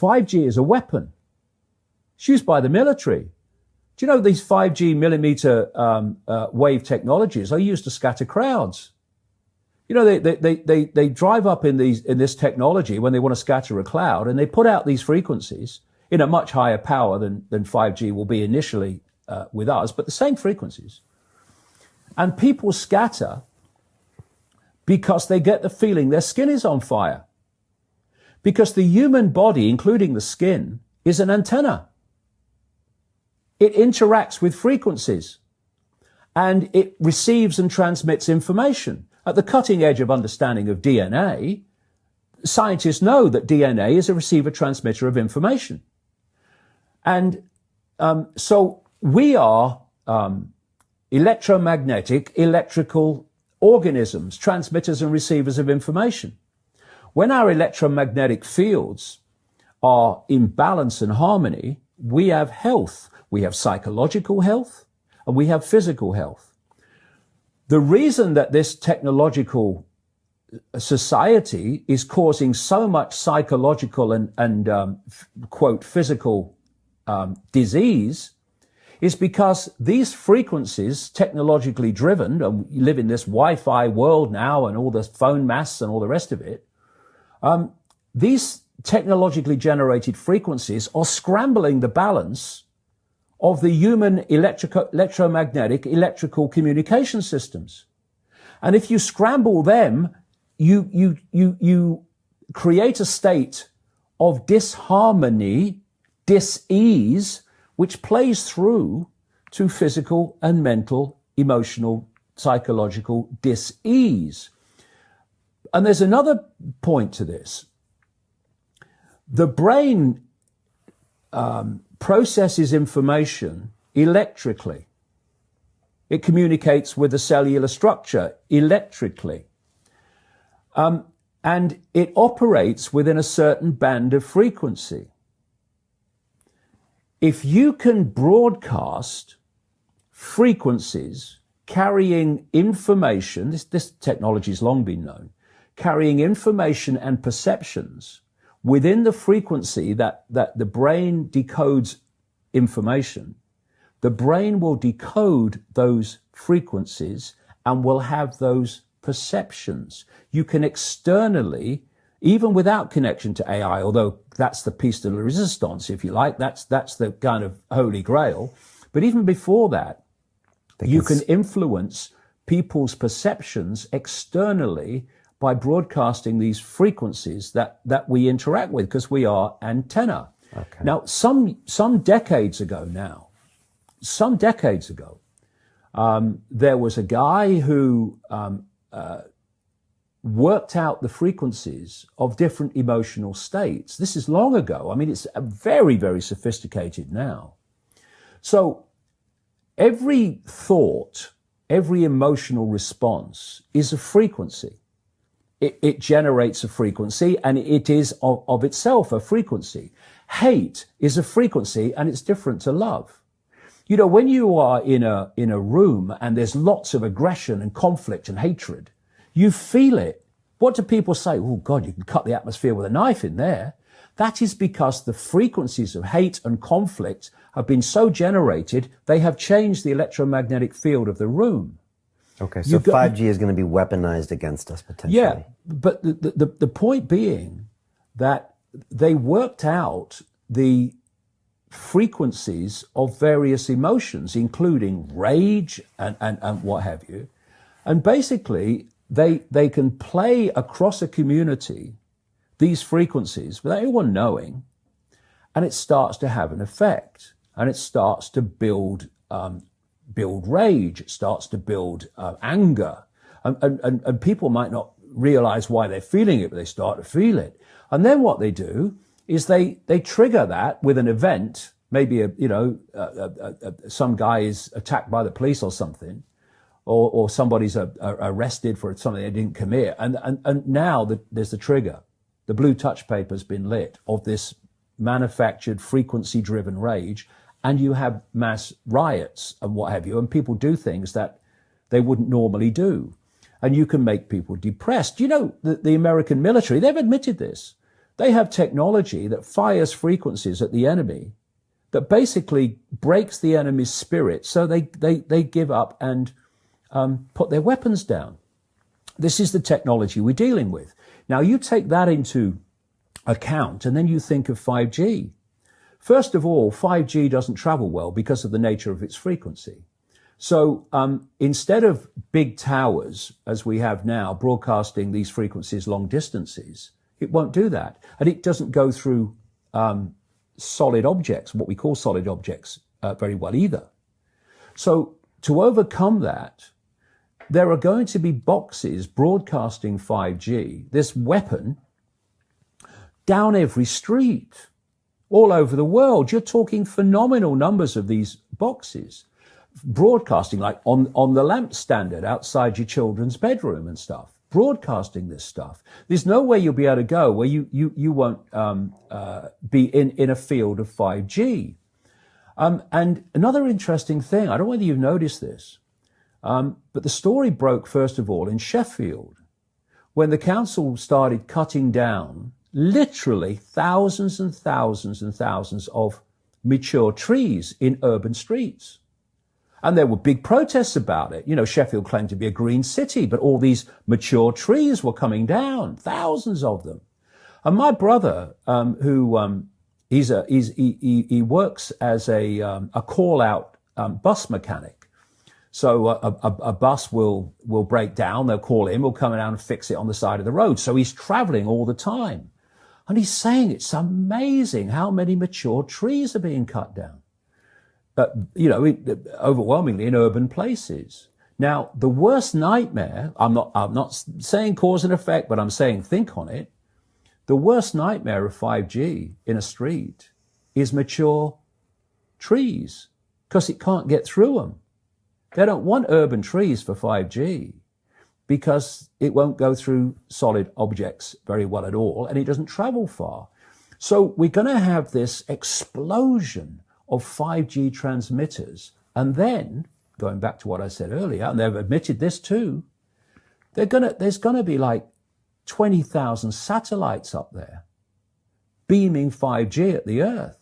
5G is a weapon. It's used by the military. Do you know these 5G millimeter wave technologies are used to scatter crowds? You know, they drive up in this technology when they want to scatter a cloud, and they put out these frequencies in a much higher power than 5G will be initially with us, but the same frequencies. And people scatter because they get the feeling their skin is on fire. Because the human body, including the skin, is an antenna. It interacts with frequencies and it receives and transmits information. At the cutting edge of understanding of DNA, scientists know that DNA is a receiver-transmitter of information. And so we are electromagnetic, electrical organisms, transmitters and receivers of information. When our electromagnetic fields are in balance and harmony, we have health. We have psychological health and we have physical health. The reason that this technological society is causing so much psychological and quote, physical disease is because these frequencies, technologically driven, and we live in this Wi-Fi world now and all the phone masts and all the rest of it, these technologically generated frequencies are scrambling the balance of the human electromagnetic electrical communication systems. And if you scramble them, you create a state of disharmony, dis-ease, which plays through to physical and mental, emotional, psychological dis-ease. And there's another point to this. The brain processes information electrically. It communicates with the cellular structure electrically. And it operates within a certain band of frequency. If you can broadcast frequencies carrying information, this technology has long been known, carrying information and perceptions within the frequency that the brain decodes information, the brain will decode those frequencies and will have those perceptions. You can externally, even without connection to AI, although that's the piece de la resistance, if you like, that's the kind of holy grail. But even before that, you can influence people's perceptions externally by broadcasting these frequencies that we interact with, because we are antenna. Okay. Now, some decades ago, there was a guy who worked out the frequencies of different emotional states. This is long ago. I mean, it's very, very sophisticated now. So every thought, every emotional response is a frequency. It generates a frequency, and it is of itself a frequency. Hate is a frequency, and it's different to love. You know, when you are in a room and there's lots of aggression and conflict and hatred, you feel it. What do people say? Oh, God, you can cut the atmosphere with a knife in there. That is because the frequencies of hate and conflict have been so generated, they have changed the electromagnetic field of the room. Okay, so 5G is going to be weaponized against us potentially. Yeah, but the point being that they worked out the frequencies of various emotions, including rage and what have you. And basically, they can play across a community these frequencies without anyone knowing, and it starts to have an effect, and it starts to build rage, it starts to build anger, and people might not realize why they're feeling it, but they start to feel it. And then what they do is they trigger that with an event, maybe some guy is attacked by the police or something, or somebody's arrested for something they didn't commit, and now there's the trigger. The blue touch paper's been lit of this manufactured frequency-driven rage, and you have mass riots and what have you, and people do things that they wouldn't normally do. And you can make people depressed. You know, the American military, they've admitted this. They have technology that fires frequencies at the enemy that basically breaks the enemy's spirit, so they give up and put their weapons down. This is the technology we're dealing with. Now, you take that into account, and then you think of 5G. First of all, 5G doesn't travel well because of the nature of its frequency. So instead of big towers, as we have now, broadcasting these frequencies long distances, it won't do that. And it doesn't go through solid objects, what we call solid objects, very well either. So to overcome that, there are going to be boxes broadcasting 5G, this weapon, down every street, all over the world. You're talking phenomenal numbers of these boxes broadcasting, like on the lamp standard outside your children's bedroom and stuff, broadcasting this stuff. There's nowhere you'll be able to go where you won't be in a field of 5G. And another interesting thing, I don't know whether you've noticed this, but the story broke, first of all, in Sheffield, when the council started cutting down literally thousands and thousands and thousands of mature trees in urban streets. And there were big protests about it. You know, Sheffield claimed to be a green city, but all these mature trees were coming down, thousands of them. And my brother, he works as a call-out bus mechanic. So a bus will break down, they'll call him, he'll come down and fix it on the side of the road. So he's traveling all the time. And he's saying it's amazing how many mature trees are being cut down. Overwhelmingly in urban places. Now, the worst nightmare, I'm not saying cause and effect, but I'm saying think on it. The worst nightmare of 5G in a street is mature trees, because it can't get through them. They don't want urban trees for 5G because it won't go through solid objects very well at all, and it doesn't travel far. So we're going to have this explosion of 5G transmitters. And then, going back to what I said earlier, and they've admitted this too, there's going to be like 20,000 satellites up there beaming 5G at the Earth.